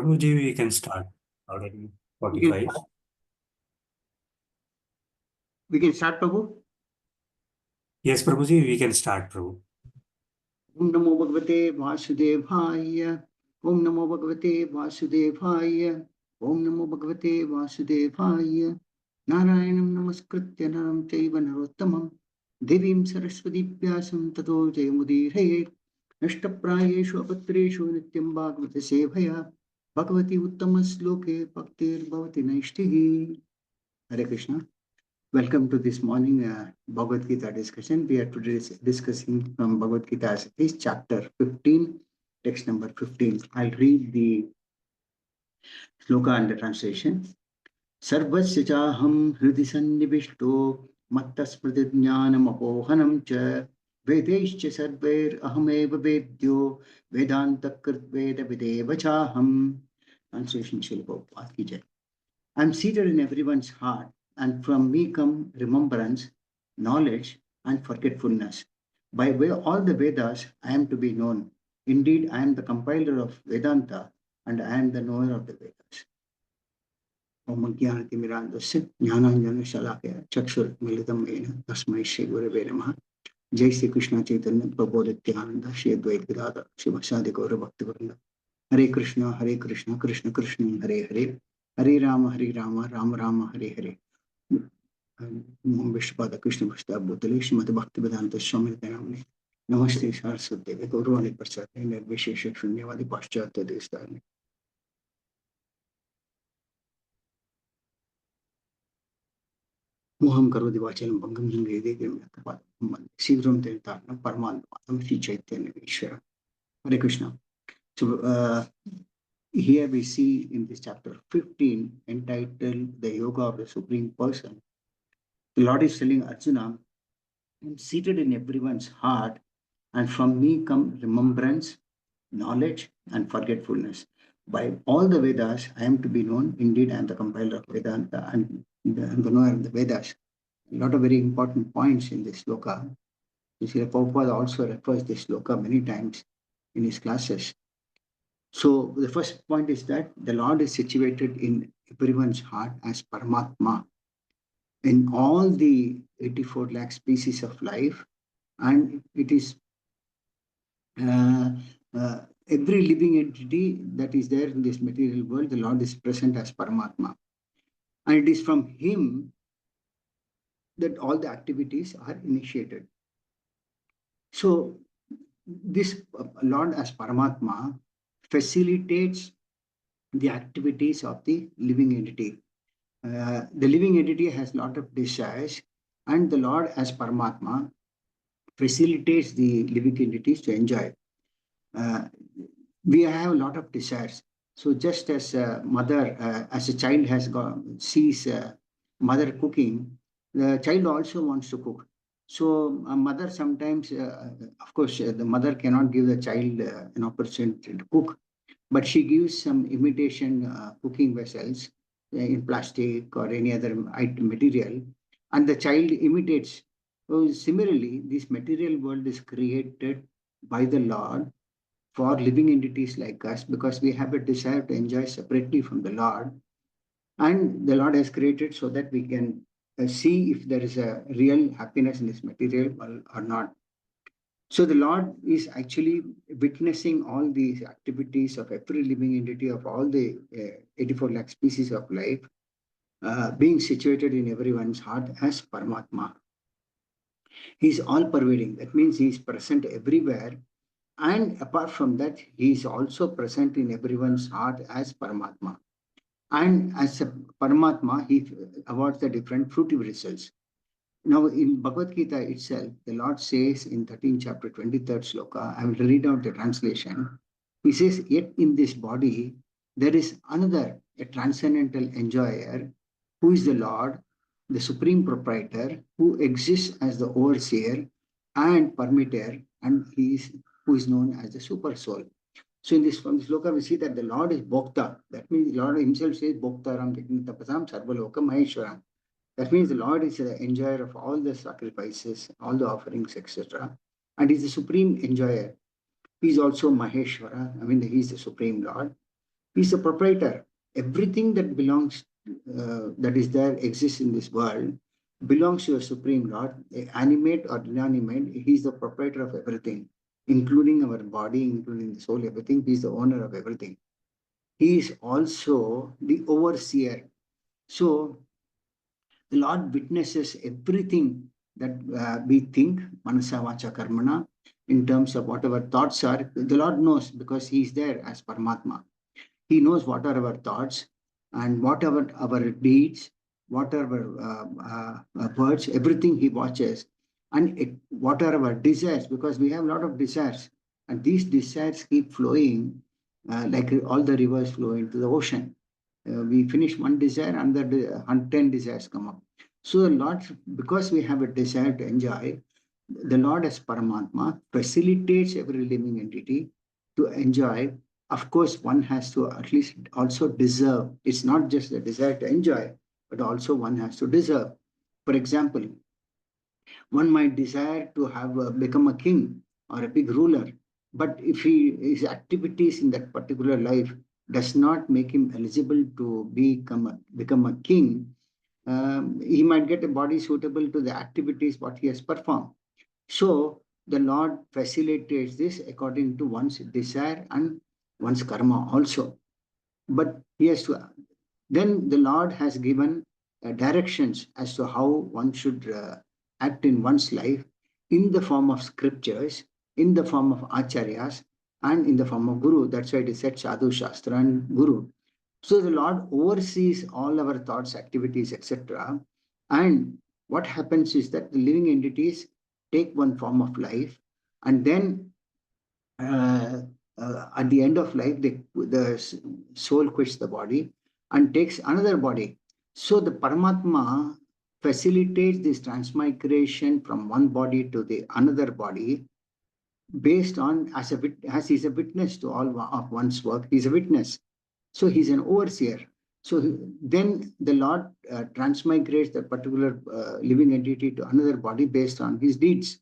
Prabhuji, we can start already. 45. We can start, Prabhu? Yes, Prabhuji, we can start, Prabhu. Om Namo Bhagavate Vasudevaya. Om Namo Bhagavate Vasudevaya. Om Namo Bhagavate Vasudevaya. Narayanam Namaskritya Naram Chaiva Narottamam. Devim Saraswati Vyasam Tato Jayamudire. Nashtaprayeshu apatreshu nityam Bhagavate Sevaya. Bhagavati Uttama Sloke Bhaktir Bhavati Naishtihi. Hare Krishna. Welcome to this morning Bhagavad Gita discussion. We are today discussing from Bhagavad Gita as it is, chapter 15, text number 15. I'll read the sloka and the translation. Sarvasya chaham hridi sannivishto mattasmriti jnanam apohanam cha vedaischa sarvair ahameva vedyo vedanta krit veda videva chaham. Translation Srila Prabhupada ki jai. I am seated in everyone's heart, and from me come remembrance, knowledge, and forgetfulness. By way all the Vedas, I am to be known. Indeed, I am the compiler of Vedanta, and I am the knower of the Vedas. Om Jnanatimirandasya Jnananjana Shalakaya Chakshur Militam Vena Tasmai Shri Gurave Namaha. Jai Sri Krishna Chaitanya Prabhu Nityananda Shri Advaita Gadadhar Srivasadi Gaura Bhaktivedanta. Hare Krishna, Krishna Krishna, Hare Hare. Hare Rama, Rama Rama, Hare Hare. Vishpada Krishna Vasta Bhutale Srimati Bhaktivedanta Swami Namne. Namaste Saraswati Devi Gaurvani Prasad Nirvishesha Shunyavadi Paschatya Destarne. Moham Karodi Vachalam Bhangam Jangede Grimyatapad Sidrum Tirtha Paraman Shri Chaitanya Ishvara. Hare Krishna. So here we see in this chapter 15 entitled The Yoga of the Supreme Person. The Lord is telling Arjuna, I am seated in everyone's heart, and from me come remembrance, knowledge, and forgetfulness. By all the Vedas, I am to be known. Indeed, I am the compiler of Vedanta and the knower of the Vedas. A lot of very important points in this sloka. You see, Prabhupada also refers this sloka many times in his classes. So the first point is that the Lord is situated in everyone's heart as Paramatma. In all the 84 lakh species of life, and it is every living entity that is there in this material world, the Lord is present as Paramatma. And it is from Him that all the activities are initiated. So this Lord as Paramatma facilitates the activities of the living entity. The living entity has a lot of desires, and the Lord as Paramatma facilitates the living entities to enjoy. We have a lot of desires. So just as a mother, as a child sees mother cooking, the child also wants to cook. So a mother sometimes, of course, the mother cannot give the child an opportunity to cook, but she gives some imitation cooking vessels in plastic or any other item material, and the child imitates. So similarly, this material world is created by the Lord for living entities like us, because we have a desire to enjoy separately from the Lord, and the Lord has created so that we can see if there is a real happiness in this material or not. So the Lord is actually witnessing all these activities of every living entity of all the 84 lakh species of life, being situated in everyone's heart as Paramatma. He is all pervading. That means he is present everywhere. And apart from that, he is also present in everyone's heart as Paramatma. And as a Paramatma, he awards the different fruitive results. Now, in Bhagavad Gita itself, the Lord says in 13th chapter, 23rd sloka, I will read out the translation. He says, yet in this body, there is another, a transcendental enjoyer, who is the Lord, the supreme proprietor, who exists as the overseer and permitter, and who is known as the super soul. So in this, from this sloka, we see that the Lord is Bhokta. That means the Lord himself says, Bhoktaram Tapasam Sarvalokam Maheshwaram. That means the Lord is the enjoyer of all the sacrifices, all the offerings, etc. And he's the supreme enjoyer. He's also Maheshwara. I mean, he's the supreme Lord. He's the proprietor. Everything that belongs, that is there, exists in this world, belongs to a Supreme Lord, animate or inanimate. He's the proprietor of everything, including our body, including the soul, everything. He's the owner of everything. He is also the overseer. So the Lord witnesses everything that we think, manasa, vacha, karmana, in terms of whatever thoughts are. The Lord knows because He is there as Paramatma. He knows what are our thoughts and whatever our deeds, what are our words, everything He watches. And what are our desires, because we have a lot of desires. And these desires keep flowing like all the rivers flow into the ocean. We finish one desire, another 10 desires come up. So the Lord, because we have a desire to enjoy, the Lord as Paramatma facilitates every living entity to enjoy. Of course, one has to at least also deserve. It's not just the desire to enjoy, but also one has to deserve. For example, one might desire to have become a king or a big ruler, but if his activities in that particular life does not make him eligible to become a king, he might get a body suitable to the activities what he has performed. So the Lord facilitates this according to one's desire and one's karma also. But he has to, then the Lord has given directions as to how one should act in one's life in the form of scriptures, in the form of acharyas, and in the form of guru. That's why it is said sadhu, shastra, and guru. So the Lord oversees all our thoughts, activities, etc. And what happens is that the living entities take one form of life, and then uh, at the end of life, the soul quits the body and takes another body. So the Paramatma facilitates this transmigration from one body to the another body based on as he's a witness to all of one's work. He's a witness. So he's an overseer. So then the Lord transmigrates that particular living entity to another body based on his deeds.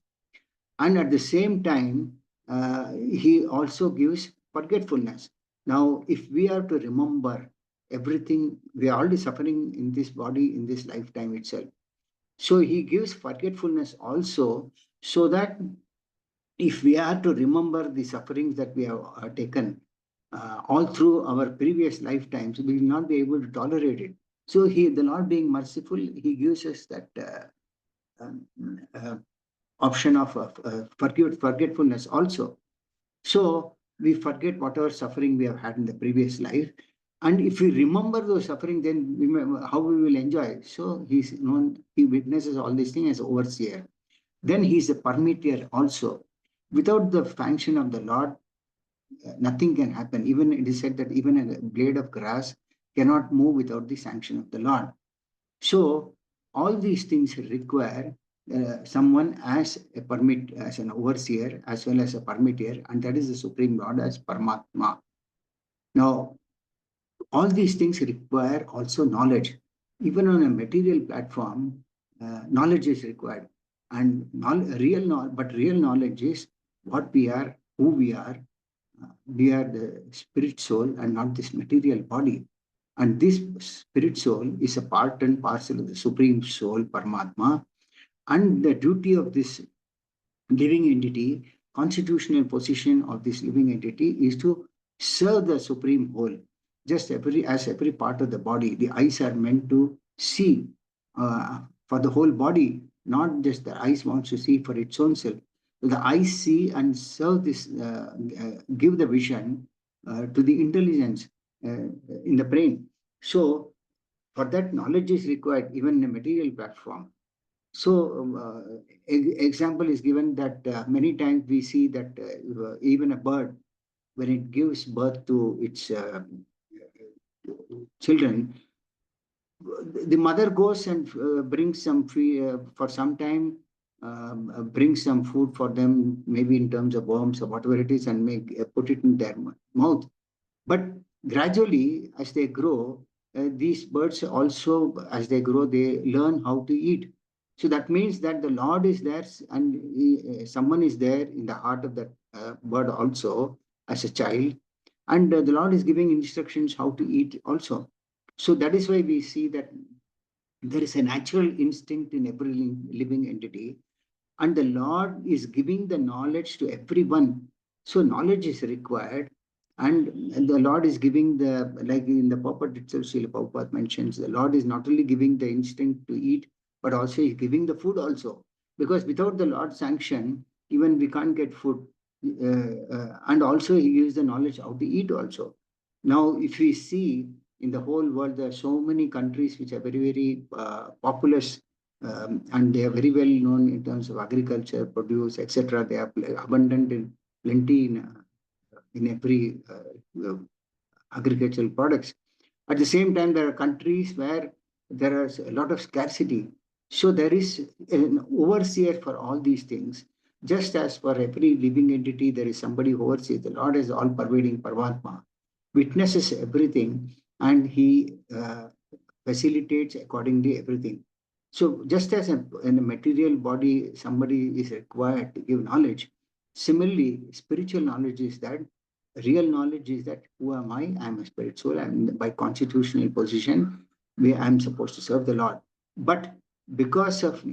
And at the same time, he also gives forgetfulness. Now, if we are to remember everything, we are already suffering in this body in this lifetime itself. So he gives forgetfulness also, so that if we are to remember the sufferings that we have taken all through our previous lifetimes, we will not be able to tolerate it. So the Lord being merciful, he gives us that um, uh, option of forgetfulness also. So we forget whatever suffering we have had in the previous life. And if we remember those suffering, then how we will enjoy. So he's known, he witnesses all these things as overseer. Then he's a permitter also. Without the sanction of the Lord, nothing can happen. Even it is said that even a blade of grass cannot move without the sanction of the Lord. So all these things require someone as a permit, as an overseer, as well as a permitter, and that is the Supreme Lord as Paramatma. Now, all these things require also knowledge. Even on a material platform, knowledge is required. And real knowledge is what we are, who we are. We are the spirit soul and not this material body. And this spirit soul is a part and parcel of the Supreme Soul, Paramatma. And the duty of this living entity, constitutional position of this living entity is to serve the Supreme Whole. Just as every part of the body, the eyes are meant to see for the whole body, not just the eyes wants to see for its own self. So the eyes see and serve this, give the vision to the intelligence in the brain. So for that, knowledge is required even in a material platform. So, example is given that many times we see that even a bird, when it gives birth to its children, the mother goes and brings some for some time, brings some food for them, maybe in terms of worms or whatever it is, and put it in their mouth. But gradually, as they grow, these birds also, as they grow, they learn how to eat. So that means that the Lord is there, and someone is there in the heart of that bird also as a child. And the Lord is giving instructions how to eat also. So that is why we see that there is a natural instinct in every living entity, and the Lord is giving the knowledge to everyone. So knowledge is required, and the Lord is giving the, like in the purport itself, Srila Prabhupada mentions, the Lord is not only giving the instinct to eat, but also is giving the food also. Because without the Lord's sanction, even we can't get food. And also he gives the knowledge how to eat also. Now, if we see in the whole world, there are so many countries which are very, very populous, and they are very well known in terms of agriculture, produce, etc. They are abundant in plenty in every agricultural products. At the same time, there are countries where there is a lot of scarcity. So there is an overseer for all these things. Just as for every living entity, there is somebody who oversees. The Lord is all pervading Paramatma, witnesses everything, and he facilitates accordingly everything. So just as in a material body, somebody is required to give knowledge, similarly, spiritual knowledge is that, real knowledge is that, who am I? I'm a spirit soul. I'm by constitutional position, I'm supposed to serve the Lord. But because of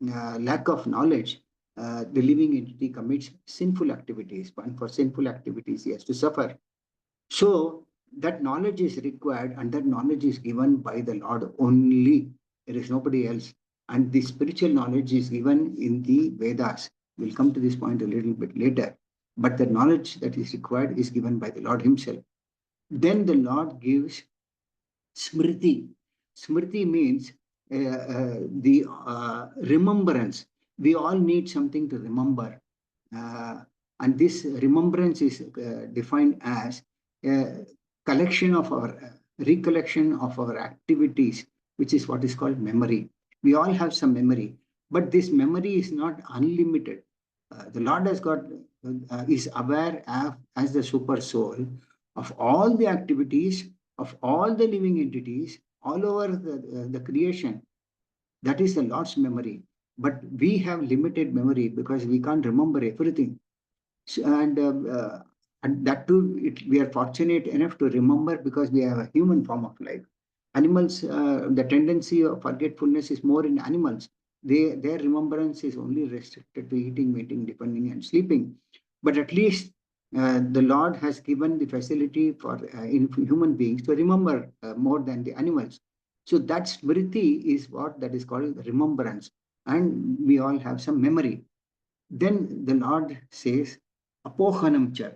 lack of knowledge, the living entity commits sinful activities. And for sinful activities, he has to suffer. So that knowledge is required, and that knowledge is given by the Lord only. There is nobody else. And the spiritual knowledge is given in the Vedas. We'll come to this point a little bit later. But the knowledge that is required is given by the Lord Himself. Then the Lord gives Smriti. Smriti means the remembrance. We all need something to remember. Uh, and this remembrance is defined as a collection of our recollection of our activities, which is what is called memory. We all have some memory, but this memory is not unlimited. The Lord has got is aware of, as the super soul, of all the activities of all the living entities all over the creation. That is the Lord's memory. But we have limited memory because we can't remember everything. So, and that too, we are fortunate enough to remember because we have a human form of life. Animals, the tendency of forgetfulness is more in animals. Their remembrance is only restricted to eating, mating, depending, and sleeping. But at least the Lord has given the facility for in human beings to remember more than the animals. So that smriti is what that is called remembrance, and we all have some memory. Then the Lord says, Apohanam cha,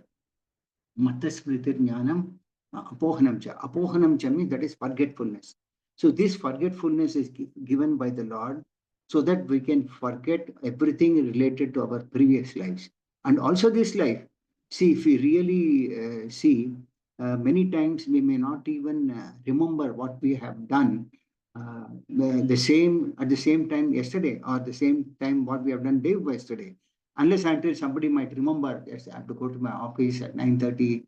Matasmritir Jnanam, Apohanam cha. Apohanam cha means that is forgetfulness. So this forgetfulness is given by the Lord so that we can forget everything related to our previous lives. And also this life. See, if we really see, many times we may not even remember what we have done the same at the same time yesterday, or the same time what we have done day before yesterday, unless until somebody might remember, yes, I have to go to my office at 9:30,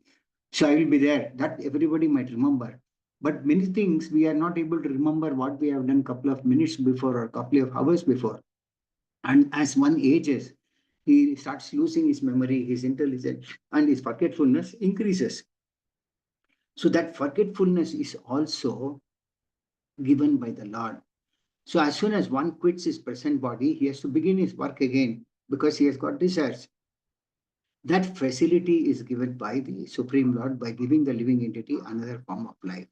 so I will be there. That everybody might remember. But many things we are not able to remember what we have done couple of minutes before or couple of hours before. And as one ages, he starts losing his memory, his intelligence, and his forgetfulness increases. So that forgetfulness is also given by the Lord. So as soon as one quits his present body, he has to begin his work again because he has got desires. That facility is given by the Supreme Lord by giving the living entity another form of life.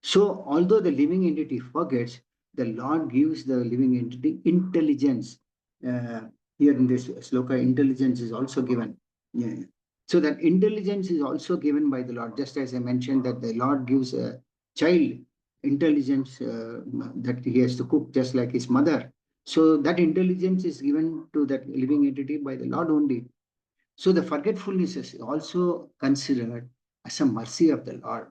So, although the living entity forgets, the Lord gives the living entity intelligence. Uh, Here in this sloka, intelligence is also given. Yeah. So, that intelligence is also given by the Lord, just as I mentioned that the Lord gives a child intelligence that he has to cook just like his mother. So, that intelligence is given to that living entity by the Lord only. So the forgetfulness is also considered as a mercy of the Lord.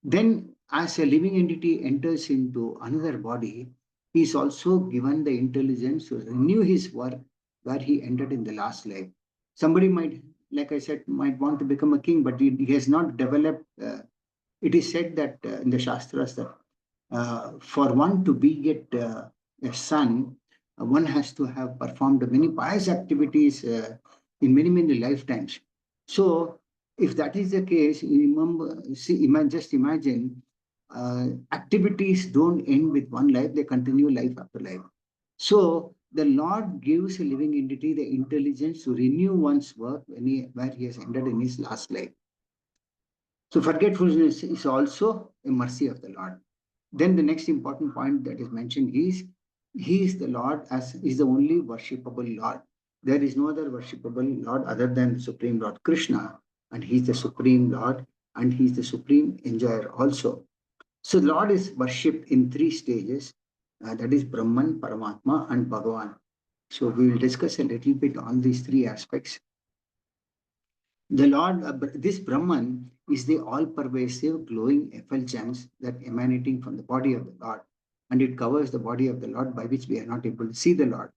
Then, as a living entity enters into another body, he is also given the intelligence to renew his work where he ended in the last life. Somebody might, like I said, might want to become a king, but he has not developed. It is said that in the Shastras that for one to beget a son, one has to have performed many pious activities in many, many lifetimes. So If that is the case, remember, see, just imagine, activities don't end with one life, they continue life after life. So the Lord gives a living entity the intelligence to renew one's work where he has ended in his last life. So forgetfulness is also a mercy of the Lord. Then the next important point that is mentioned is he is the Lord as is the only worshipable Lord. There is no other worshipable Lord other than the Supreme Lord Krishna, and he is the Supreme Lord and he is the Supreme Enjoyer also. So the Lord is worshipped in three stages, that is Brahman, Paramatma, and Bhagavan. So we will discuss a little bit on these three aspects. The Lord, this Brahman is the all-pervasive glowing effulgence that emanating from the body of the Lord, and it covers the body of the Lord by which we are not able to see the Lord.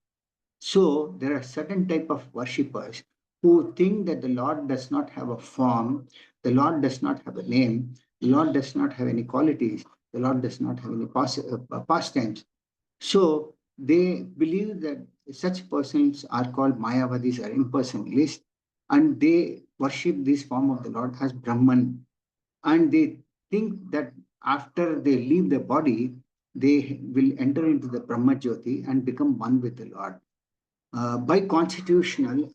So there are certain type of worshippers who think that the Lord does not have a form, the Lord does not have a name, the Lord does not have any qualities, the Lord does not have any pastimes. So they believe that such persons are called Mayavadis or impersonalists, and they worship this form of the Lord as Brahman. And they think that after they leave the body, they will enter into the Brahma Jyoti and become one with the Lord. By constitutional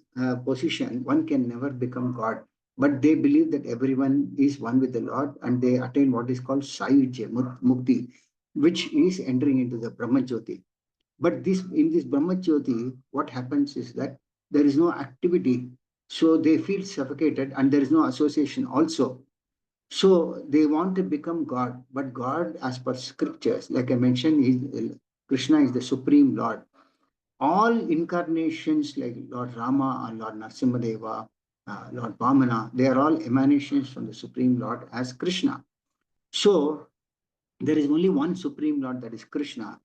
position, one can never become God. But they believe that everyone is one with the Lord and they attain what is called Sayujya Mukti, which is entering into the Brahma Jyoti. But this in this Brahmajyoti, what happens is that there is no activity. So they feel suffocated and there is no association also. So they want to become God. But God, as per scriptures, like I mentioned, Krishna is the Supreme Lord. All incarnations like Lord Rama or Lord Narasimhadeva, Lord Vamana, they are all emanations from the Supreme Lord as Krishna. So there is only one Supreme Lord, that is Krishna.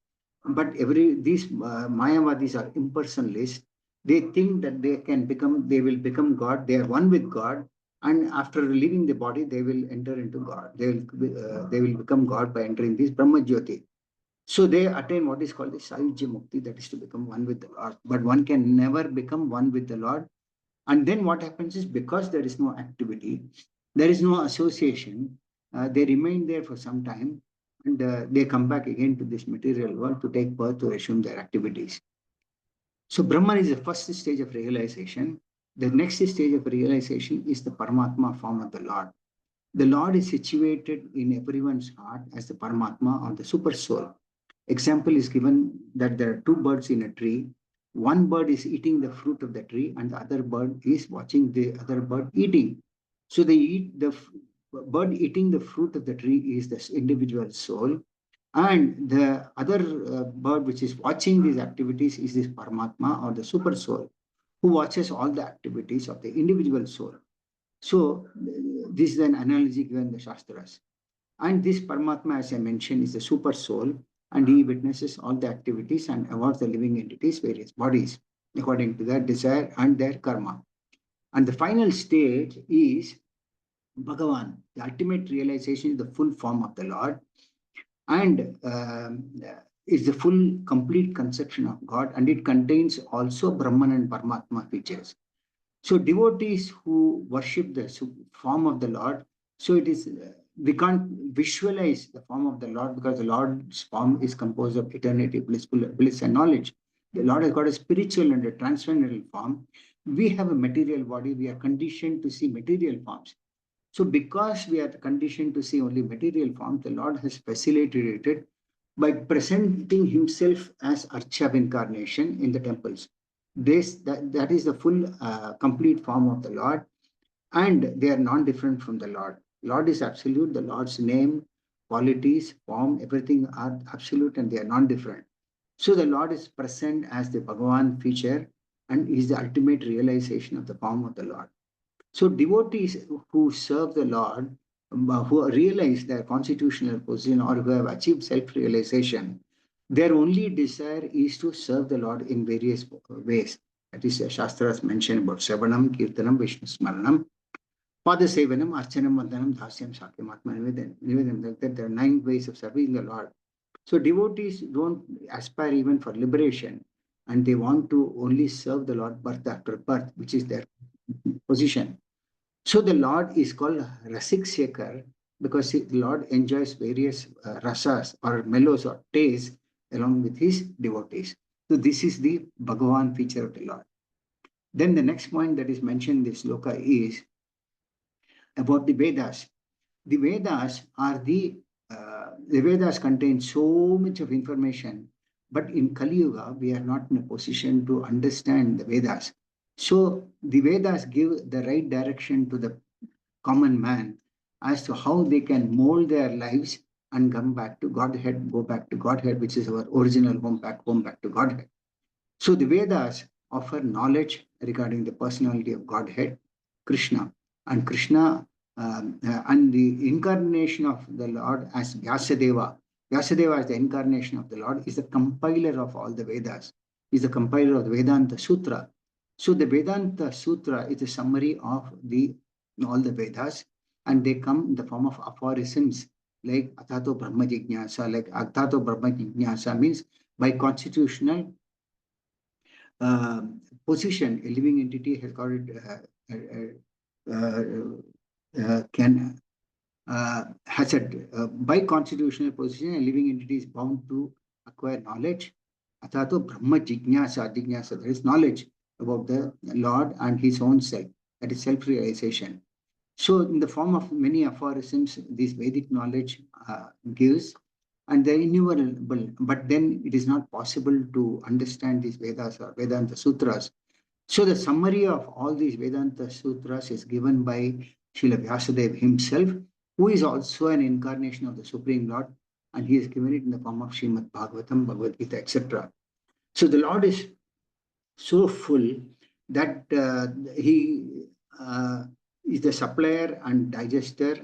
But these Mayavadis are impersonalists. They think that they will become God. They are one with God, and after leaving the body, they will enter into God. They will become God by entering this Brahma Jyoti. So they attain what is called the Sayujya Mukti, that is to become one with the Lord. But one can never become one with the Lord. And then what happens is, because there is no activity, there is no association, they remain there for some time and they come back again to this material world to take birth to resume their activities. So Brahman is the first stage of realization. The next stage of realization is the Paramatma form of the Lord. The Lord is situated in everyone's heart as the Paramatma or the super soul. Example is given that there are two birds in a tree. One bird is eating the fruit of the tree and the other bird is watching the other bird eating. So the bird eating the fruit of the tree is this individual soul, and the other bird which is watching these activities is this Paramatma or the super soul who watches all the activities of the individual soul. So this is an analogy given in the Shastras. And this Paramatma, as I mentioned, is the super soul, and he witnesses all the activities and awards the living entities various bodies according to their desire and their karma. And the final stage is Bhagavan. The ultimate realization is the full form of the Lord, and is the full complete conception of God, and it contains also Brahman and Paramatma features. So devotees who worship the form of the Lord, so it is, we can't visualize the form of the Lord because the Lord's form is composed of eternity, bliss and knowledge. The Lord has got a spiritual and a transcendental form. We have a material body. We are conditioned to see material forms. So because we are conditioned to see only material forms, the Lord has facilitated it by presenting himself as Archav incarnation in the temples. That is the full complete form of the Lord, and they are non-different from the Lord. Lord is absolute. The Lord's name, qualities, form, everything are absolute and they are non-different. So the Lord is present as the Bhagavan feature and is the ultimate realization of the form of the Lord. So devotees who serve the Lord, who realize their constitutional position or who have achieved self-realization, their only desire is to serve the Lord in various ways. That is, Shastras mentioned about Savanam, Kirtanam, Vishnu Smaranam, Pada Sevanam, Archanam, Vandanam, Dhasyam, Sakyam, Atma Nivedanam. There are 9 ways of serving the Lord. So devotees don't aspire even for liberation, and they want to only serve the Lord birth after birth, which is their position. So the Lord is called Rasik Shekhar because the Lord enjoys various rasas or mellows or tastes along with his devotees. So this is the Bhagavan feature of the Lord. Then the next point that is mentioned in this sloka is about the Vedas. The Vedas are the Vedas contain so much of information, but in Kali Yuga we are not in a position to understand the Vedas. So the Vedas give the right direction to the common man as to how they can mold their lives and come back to Godhead, go back to Godhead, which is our original home back to Godhead. So the Vedas offer knowledge regarding the personality of Godhead, Krishna, and Krishna and the incarnation of the Lord as Vyasadeva. Vyasadeva as the incarnation of the Lord is the compiler of all the Vedas, is the compiler of the Vedanta Sutra. So the Vedanta Sutra is a summary of all the Vedas, and they come in the form of aphorisms like Athato Brahma Jignasa. Like Athato Brahma Jignasa means by constitutional uh, position, a living entity has got it, can has a by constitutional position, a living entity is bound to acquire knowledge. Athato Brahma Jignasa, Jignasa, there is knowledge about the Lord and his own self, that is self realization. So, in the form of many aphorisms, this Vedic knowledge gives, and they're innumerable, but then it is not possible to understand these Vedas or Vedanta Sutras. So, the summary of all these Vedanta Sutras is given by Srila Vyasadeva himself, who is also an incarnation of the Supreme Lord, and he has given it in the form of Srimad Bhagavatam, Bhagavad Gita, etc. So, the Lord is so full that he is the supplier and digester.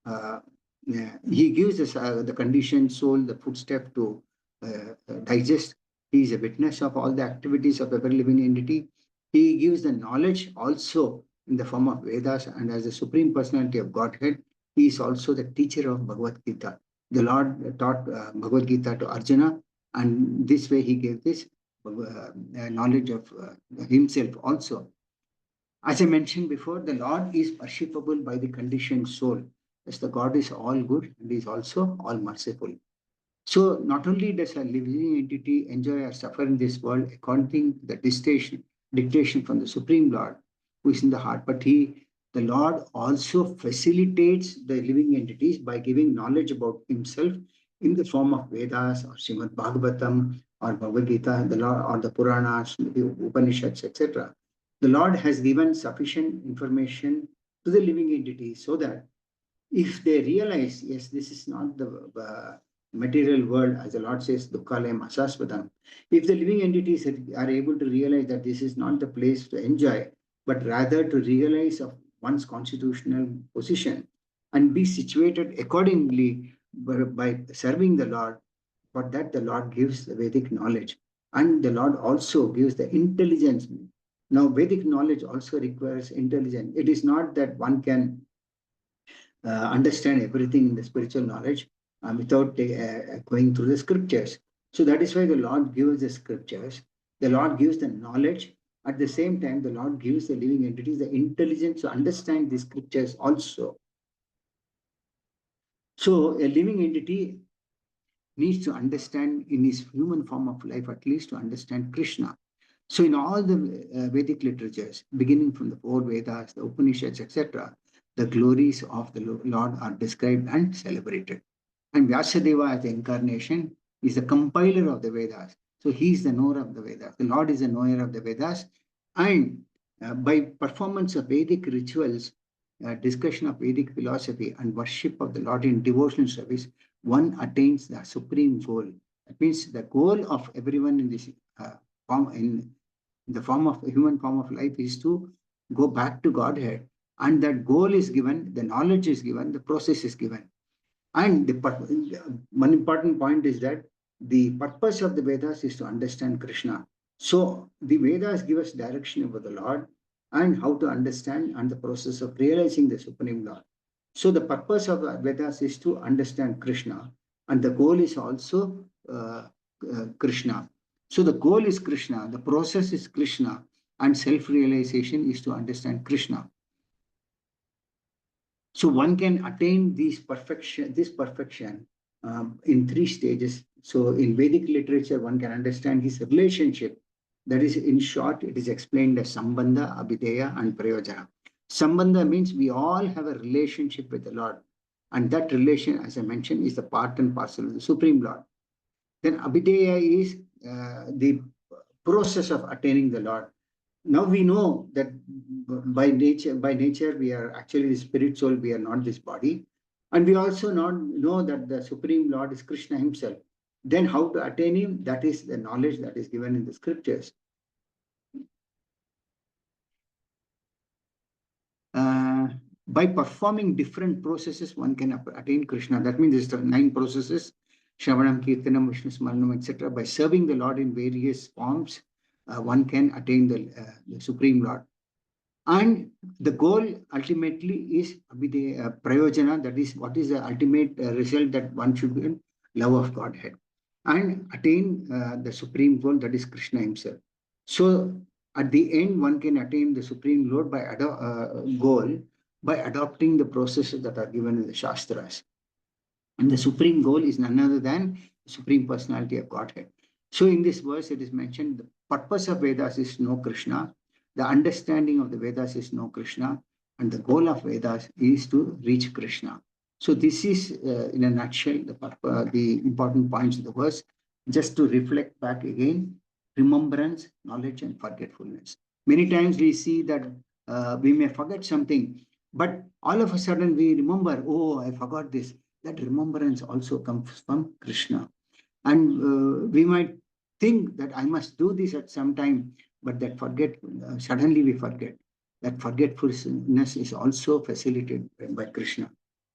Uh, he gives us the conditioned soul the footstep to digest. He is a witness of all the activities of every living entity. He gives the knowledge also in the form of Vedas, and as the Supreme Personality of Godhead, he is also the teacher of Bhagavad Gita. The Lord taught Bhagavad Gita to Arjuna, and this way he gave this knowledge of himself also. As I mentioned before, the Lord is worshipable by the conditioned soul. As the God is all good and is also all merciful. So not only does a living entity enjoy or suffer in this world according to the dictation from the Supreme Lord, who is in the heart, but the Lord also facilitates the living entities by giving knowledge about himself in the form of Vedas or Srimad Bhagavatam or Bhagavad Gita, the Lord or the Puranas, the Upanishads, etc. The Lord has given sufficient information to the living entities so that if they realize, yes, this is not the material world, as the Lord says, Dukkalayam Asasvatam, if the living entities are able to realize that this is not the place to enjoy, but rather to realize of one's constitutional position and be situated accordingly by serving the Lord, for that the Lord gives the Vedic knowledge. And the Lord also gives the intelligence. Now, Vedic knowledge also requires intelligence. It is not that one can understand everything in the spiritual knowledge without going through the scriptures. So that is why the Lord gives the scriptures. The Lord gives the knowledge. At the same time, the Lord gives the living entities the intelligence to understand the scriptures also. So a living entity needs to understand in his human form of life, at least to understand Krishna. So in all the Vedic literatures, beginning from the four Vedas, the Upanishads, etc., the glories of the Lord are described and celebrated. And Vyasadeva as the incarnation is the compiler of the Vedas. So he is the knower of the Vedas. The Lord is the knower of the Vedas. And by performance of Vedic rituals, discussion of Vedic philosophy and worship of the Lord in devotional service, one attains the supreme goal. That means the goal of everyone in this form, in the form of human form of life, is to go back to Godhead. And that goal is given, the knowledge is given, the process is given. And one important point is that the purpose of the Vedas is to understand Krishna. So the Vedas give us direction about the Lord and how to understand and the process of realizing the Supreme Lord. So the purpose of the Vedas is to understand Krishna, and the goal is also Krishna. So the goal is Krishna, the process is Krishna, and self-realization is to understand Krishna. So one can attain this perfection in 3 stages. So in Vedic literature, one can understand his relationship. That is, in short, it is explained as Sambandha, Abhideya, and Prayojana. Sambandha means we all have a relationship with the Lord. And that relation, as I mentioned, is the part and parcel of the Supreme Lord. Then Abhideya is the process of attaining the Lord. Now we know that by nature we are actually the spirit soul, we are not this body. And we also not know that the Supreme Lord is Krishna himself. Then how to attain him? That is the knowledge that is given in the scriptures. Uh, by performing different processes, one can attain Krishna. That means there's 9 processes: Shravanam, Kirtanam, Vishnu Smaranam, etc. By serving the Lord in various forms, one can attain the Supreme Lord. And the goal ultimately is prayojana, that is, what is the ultimate result that one should be in? Love of Godhead. And attain the supreme goal, that is Krishna himself. So at the end, one can attain the supreme Lord goal by adopting the processes that are given in the Shastras. And the supreme goal is none other than the Supreme Personality of Godhead. So in this verse, it is mentioned the purpose of Vedas is to know Krishna, the understanding of the Vedas is know Krishna, and the goal of Vedas is to reach Krishna. So this is, in a nutshell, the important points of the verse. Just to reflect back again, remembrance, knowledge, and forgetfulness. Many times we see that we may forget something, but all of a sudden we remember, oh, I forgot this. That remembrance also comes from Krishna. And we might think that I must do this at some time, but suddenly we forget. That forgetfulness is also facilitated by Krishna.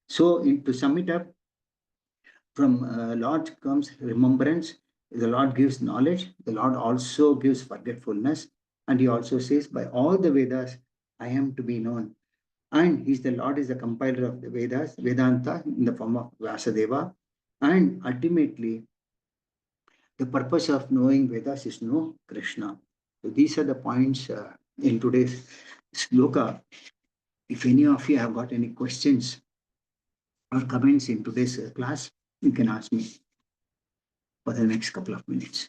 So, to sum it up, from Lord comes remembrance. The Lord gives knowledge. The Lord also gives forgetfulness. And he also says, by all the Vedas, I am to be known. And the Lord is the compiler of the Vedas, Vedanta, in the form of Vyasadeva. And ultimately, the purpose of knowing Vedas is to know Krishna. So these are the points in today's sloka. If any of you have got any questions or comments in today's class, you can ask me for the next couple of minutes.